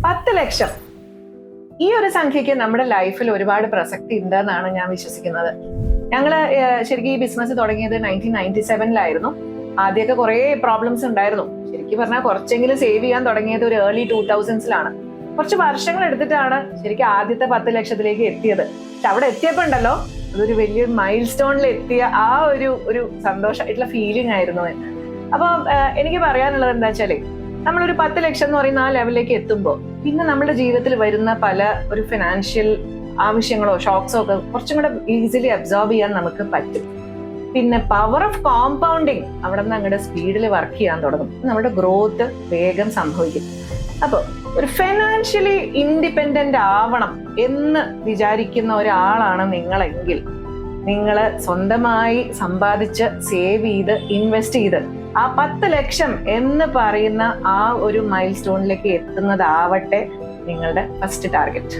10 ലക്ഷം ഈ ഒരു സംഖ്യക്ക് നമ്മുടെ ലൈഫിൽ ഒരുപാട് പ്രസക്തി ഉണ്ടെന്നാണ് ഞാൻ വിശ്വസിക്കുന്നത്. ഞങ്ങള് ശരിക്കും ഈ ബിസിനസ് തുടങ്ങിയത് 1997 ആദ്യമൊക്കെ കുറെ പ്രോബ്ലംസ് ഉണ്ടായിരുന്നു. ശരിക്കും പറഞ്ഞാൽ കുറച്ചെങ്കിലും സേവ് ചെയ്യാൻ തുടങ്ങിയത് ഒരു ഏർലി 2000s കുറച്ച് വർഷങ്ങൾ എടുത്തിട്ടാണ് ശരിക്കും ആദ്യത്തെ 10 ലക്ഷത്തിലേക്ക് എത്തിയത്. പക്ഷെ അവിടെ എത്തിയപ്പോ ഉണ്ടല്ലോ, അതൊരു വലിയൊരു മൈൽ സ്റ്റോണിൽ എത്തിയ ആ ഒരു സന്തോഷമായിട്ടുള്ള ഫീലിംഗ് ആയിരുന്നു എന്ന്. അപ്പൊ എനിക്ക് പറയാനുള്ളത് എന്താ വെച്ചാല്, നമ്മളൊരു 10 ലക്ഷം എന്ന് പറയുന്ന ആ ലെവലിലേക്ക് എത്തുമ്പോൾ പിന്നെ നമ്മുടെ ജീവിതത്തിൽ വരുന്ന പല ഒരു ഫിനാൻഷ്യൽ ആവശ്യങ്ങളോ ഷോക്സോ ഒക്കെ കുറച്ചും കൂടെ ഈസിലി അബ്സോർബ് ചെയ്യാൻ നമുക്ക് പറ്റും. പിന്നെ പവർ ഓഫ് കോമ്പൗണ്ടിങ് അവിടെ നിന്ന് അങ്ങോട്ട് സ്പീഡിൽ വർക്ക് ചെയ്യാൻ തുടങ്ങും. നമ്മുടെ ഗ്രോത്ത് വേഗം സംഭവിക്കും. അപ്പോൾ ഒരു ഫിനാൻഷ്യലി ഇൻഡിപെൻഡന്റ് ആവണം എന്ന് വിചാരിക്കുന്ന ഒരാളാണ് നിങ്ങളെങ്കിൽ, നിങ്ങൾ സ്വന്തമായി സമ്പാദിച്ച് സേവ് ചെയ്ത് ഇൻവെസ്റ്റ് ചെയ്ത് ആ 10 ലക്ഷം എന്ന് പറയുന്ന ആ ഒരു മൈൽ സ്റ്റോണിലേക്ക് എത്തുന്നതാവട്ടെ നിങ്ങളുടെ ഫസ്റ്റ് ടാർഗറ്റ്.